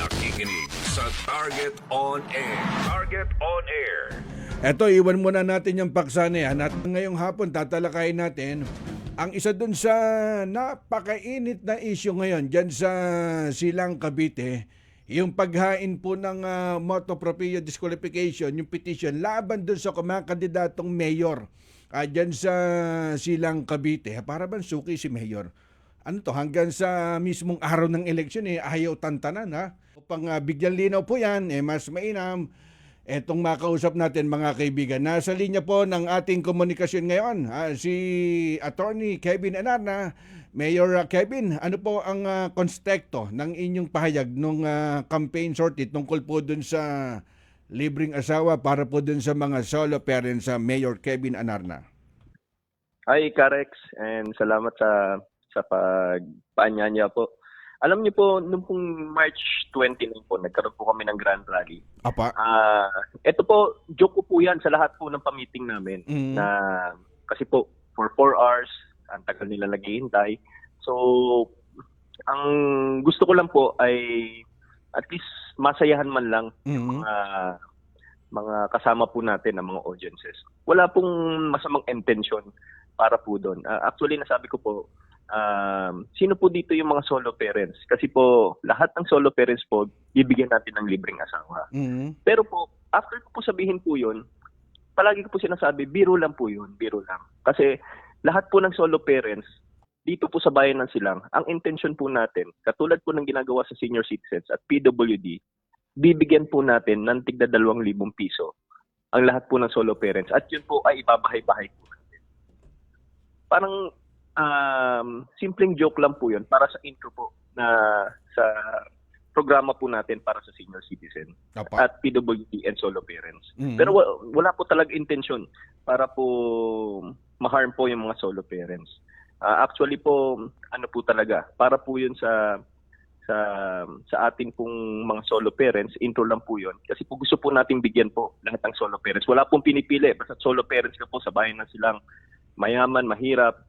Nakikinig sa Target On Air. Target On Air. Eto, iwan muna natin yung paksa na yan at ngayong hapon tatalakayin natin ang isa dun sa napakainit na issue ngayon dyan sa Silang Cavite, yung paghain po ng motu proprio disqualification, yung petition laban dun sa kumakandidatong mayor dyan sa Silang Cavite. Para bang suki si mayor? Ano to, hanggang sa mismong araw ng eleksyon ayaw tantanan ha. Upang bigyan linaw po yan, mas mainam etong makausap natin mga kaibigan. Nasa linya po ng ating komunikasyon ngayon, si Attorney Kevin Enarna. Mayor Kevin, ano po ang konstekto ng inyong pahayag nung campaign sortie tungkol po dun sa libreng asawa para po dun sa mga solo parents sa Mayor Kevin Enarna? Hi, Karex, and salamat sa pagpaanyanya po. Alam niyo po, nung pong March 29 po, nagkaroon po kami ng Grand Rally. Apa? Ito po, joke ko po yan sa lahat po ng pa-meeting namin. Na, kasi po, for 4 hours, ang tagal nila naghihintay. So, ang gusto ko lang po ay at least masayahan man lang yung mga kasama po natin, ang mga audiences. Wala pong masamang intention para po doon. Actually, nasabi ko po, sino po dito yung mga solo parents? Kasi po, lahat ng solo parents po, bibigyan natin ng libreng asawa. Pero po, after ko po sabihin po yun, palagi ko po sinasabi, biro lang po yun, biro lang. Kasi lahat po ng solo parents, dito po sa bayan ng Silang, ang intention po natin, katulad po ng ginagawa sa senior citizens at PWD, bibigyan po natin ng tigda 2,000 piso ang lahat po ng solo parents. At yun po ay ibabahay-bahay po natin. Parang simpleng joke lang po yun para sa intro po na sa programa po natin para sa senior citizen at PWD and solo parents. Pero wala po talaga intention para po ma-harm po yung mga solo parents. Actually po, ano po talaga, para po yun sa ating pong mga solo parents, intro lang po yun. Kasi po gusto po nating bigyan po lahat ng solo parents. Wala pong pinipili, basta solo parents ka po sa bayan ng Silang, mayaman, mahirap,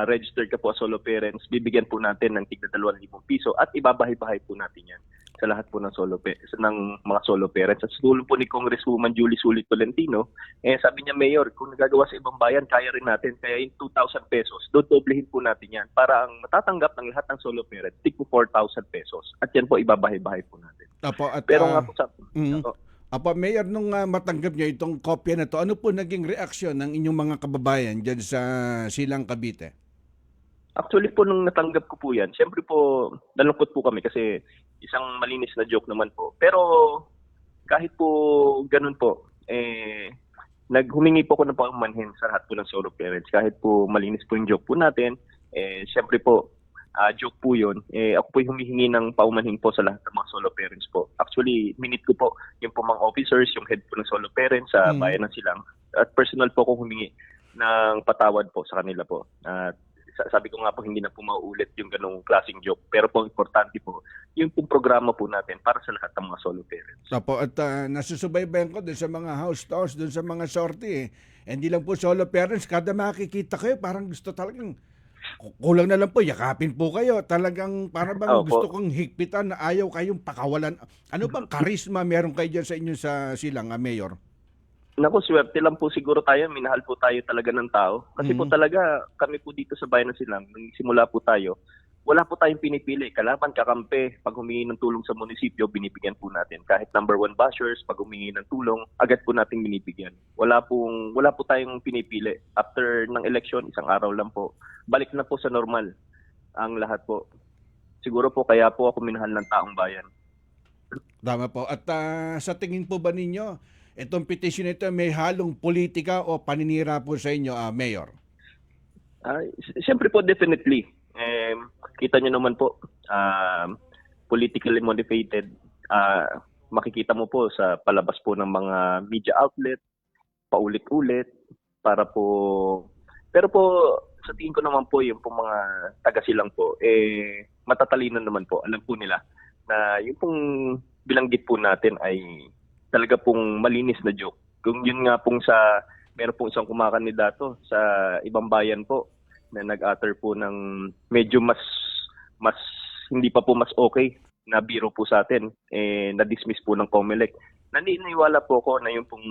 registered ka po as solo parents, bibigyan po natin ng tigda 2,000 piso at ibabahay-bahay po natin yan sa lahat po ng ng mga solo parents. At sa tulong po ni Congresswoman Julie Sulit Tolentino, sabi niya, Mayor, kung nagagawa sa ibang bayan, kaya rin natin. Kaya yung 2,000 pesos, dodoblehin po natin yan para ang matatanggap ng lahat ng solo parents, tig po 4,000 pesos. At yan po, ibabahay-bahay po natin. Pero nga po sa... Mayor, nung matanggap niyo itong kopya na to, ano po naging reaksyon ng inyong mga kababayan dyan sa Silang Cavite? Actually po, nung natanggap ko po yan, siyempre po, nalungkot po kami kasi isang malinis na joke naman po. Pero kahit po ganun po, naghumingi po ako ng paumanhin sa lahat po ng solo parents. Kahit po malinis po yung joke po natin, siyempre po, joke po yun. Ako po yung humihingi ng paumanhin po sa lahat ng mga solo parents po. Actually, minute ko po yung po mga officers, yung head po ng solo parents sa bayan ng Silang. At personal po ako humingi ng patawad po sa kanila po. At sabi ko nga po, hindi na po mauulit yung ganong klaseng joke. Pero po, importante po, yung pong programa po natin para sa lahat ng mga solo parents. At nasusubaybayan ko dun sa mga house tours, dun sa mga sortie. Hindi lang po solo parents, kada makikita kayo, parang gusto talagang, kulang na lang po, yakapin po kayo. Talagang para bang gusto kong higpitan na ayaw kayong pakawalan. Ano bang karisma meron kayo dyan sa inyo sa Silang, Mayor? Naku, swerte lang po siguro tayo. Minahal po tayo talaga ng tao. Kasi po talaga, kami po dito sa bayan ng Silang, nung simula po tayo, wala po tayong pinipili. Kalaban, kakampi, pag humingi ng tulong sa munisipyo, binibigyan po natin. Kahit number 1 bashers, pag humingi ng tulong, agad po natin binibigyan. Wala po tayong pinipili. After ng eleksyon, isang araw lang po, balik na po sa normal ang lahat po. Siguro po kaya po ako minahal ng taong bayan. Tama po. At sa tingin po ba ninyo, itong petition ito may halong politika o paninira po sa inyo, Mayor? Siyempre po, definitely. Kita nyo naman po, politically motivated. Makikita mo po sa palabas po ng mga media outlet, paulit-ulit, para po... Pero po, sa tingin ko naman po, yung po mga taga-Silang po, matatalino naman po. Alam po nila na yung pong bilanggit po natin ay talaga pong malinis na joke. Kung yun nga pong meron pong isang kumakandidato sa ibang bayan po na nag-utter po ng medyo mas hindi pa po mas okay na biro po sa atin, na-dismiss po ng COMELEC. Naniniwala po ako na yung pong,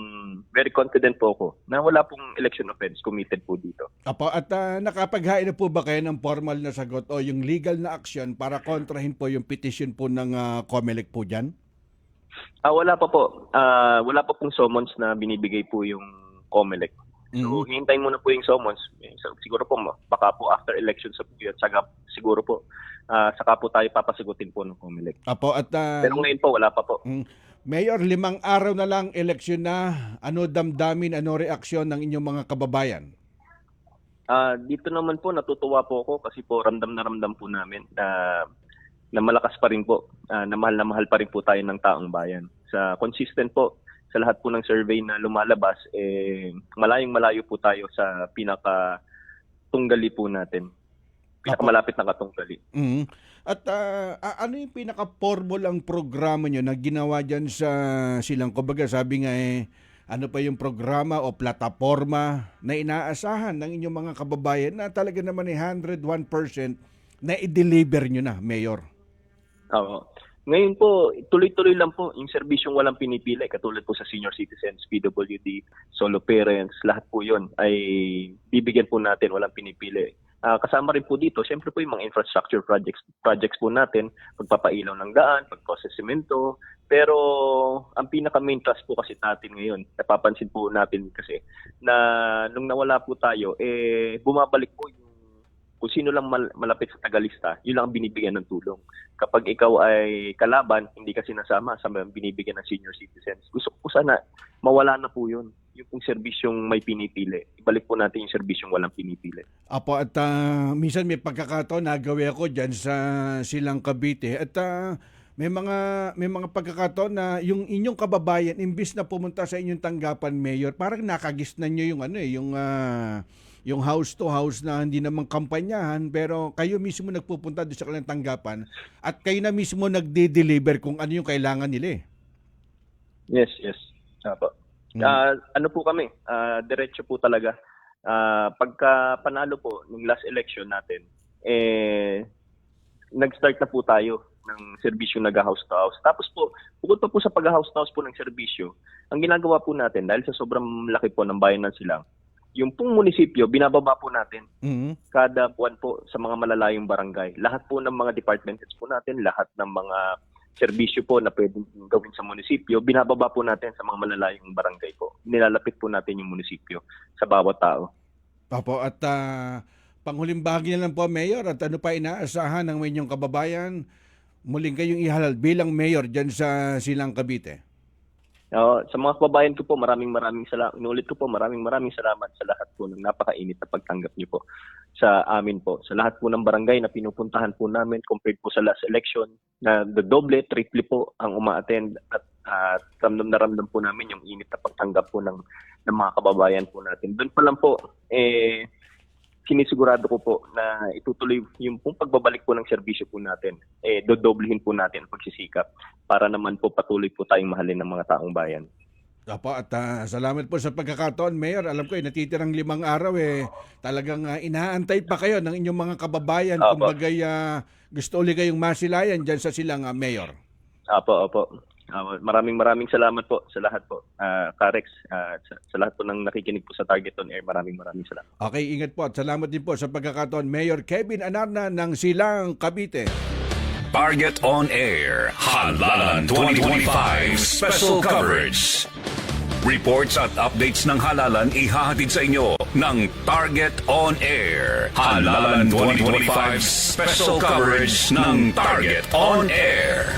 very confident po ako na wala pong election offense committed po dito. Apo, at nakapaghain na po ba kayo ng formal na sagot o yung legal na action para kontrahin po yung petition po ng COMELEC po dyan? Wala pa po. Wala pa pong summons na binibigay po yung COMELEC. So, hintayin muna po yung summons. Siguro po, baka po after elections sa po yun, siguro po, saka po tayo papasagutin po ng COMELEC. Apo, at Pero ngayon po, wala pa po. Mayor, 5 araw na lang eleksyon na. Ano damdamin, ano reaksyon ng inyong mga kababayan? Dito naman po, natutuwa po ako kasi po ramdam na ramdam po namin na malakas pa rin po, na mahal pa rin po tayo ng taong bayan. Sa consistent po, sa lahat po ng survey na lumalabas, malayong-malayo po tayo sa pinaka-tunggali po natin. Pinakamalapit na katunggali. At ano yung pinaka-formulang programa nyo na ginawa dyan sa silang, kumbaga sabi nga ano pa yung programa o plataforma na inaasahan ng inyong mga kababayan na talaga naman 101% na i-deliver nyo na, Mayor? Oo. Ngayon po, tuloy-tuloy lang po yung serbisyong walang pinipili, katulad po sa senior citizens, PWD, solo parents, lahat po yun ay bibigyan po natin, walang pinipili. Kasama rin po dito, siyempre po yung mga infrastructure projects po natin, pagpapailaw ng daan, pag-process semento. Pero ang pinaka-main trust po kasi natin ngayon, napapansin po natin kasi na nung nawala po tayo, bumabalik po yung kung sino lang malapit sa tagalista, yun lang ang binibigyan ng tulong. Kapag ikaw ay kalaban, hindi ka sinasama sa binibigyan ng senior citizens. Gusto ko sana mawala na po yun. Yung pong serbisyong may pinipili. Ibalik po natin yung serbisyong walang pinipili. Apo, at minsan may pagkakataon nagawi ako dyan sa Silang Cavite at may mga pagkakataon na yung inyong kababayan imbis na pumunta sa inyong tanggapan, Mayor, parang nakagisnan nyo yung house to house na hindi naman kampanyahan, pero kayo mismo nagpupunta doon sa kanilang tanggapan at kayo na mismo nagde-deliver kung ano yung kailangan nila. Yes. Apo. Ano po kami, diretso po talaga. Pagka panalo po ng last election natin, nag-start na po tayo ng serbisyo nag-house to house. Tapos po, bukod pa po sa pag-house to house po ng serbisyo, ang ginagawa po natin, dahil sa sobrang laki po ng bayan ng Silang, yung pong munisipyo, binababa po natin kada buwan po sa mga malalayong barangay. Lahat po ng mga department heads po natin, lahat ng mga serbisyo po na pwedeng gawin sa munisipyo, binababa po natin sa mga malalayong barangay po. Nilalapit po natin yung munisipyo sa bawat tao. Opo, at panghuling bahagi na lang po, Mayor, at ano pa inaasahan ng inyong kababayan, muling kayong ihalal bilang Mayor dyan sa Silang Cavite? Sa mga kababayan ko po, maraming salamat. Inulit ko po, maraming salamat sa lahat po ng napakainit na pagtanggap niyo po sa amin po. Sa lahat po ng barangay na pinupuntahan po namin compared po sa last election na doble, triple po ang uma-attend at ramdam na ramdam po namin yung init na pagtanggap po ng mga kababayan po natin. Doon pa lang po, sinisigurado ko po na itutuloy yung pong pagbabalik po ng serbisyo po natin. Dodoblehin po natin ang pagsisikap para naman po patuloy po tayong mahalin ng mga taong bayan. Opo, at salamat po sa pagkakataon, Mayor. Alam ko, natitirang 5 araw, talagang inaantay pa kayo ng inyong mga kababayan. Kumbaga, gusto ulit kayong masilayan dyan sa Silang, Mayor. Opo. Maraming salamat po sa lahat po. Karex, sa lahat po ng nakikinig po sa Target on Air, maraming salamat. Okay, ingat po at salamat din po sa pagkakataon, Mayor Kevin Anarna ng Silang Cavite. Target on Air, Halalan 2025 Special Coverage. Reports at updates ng halalan ihahatid sa inyo ng Target on Air. Halalan 2025 Special Coverage ng Target on Air.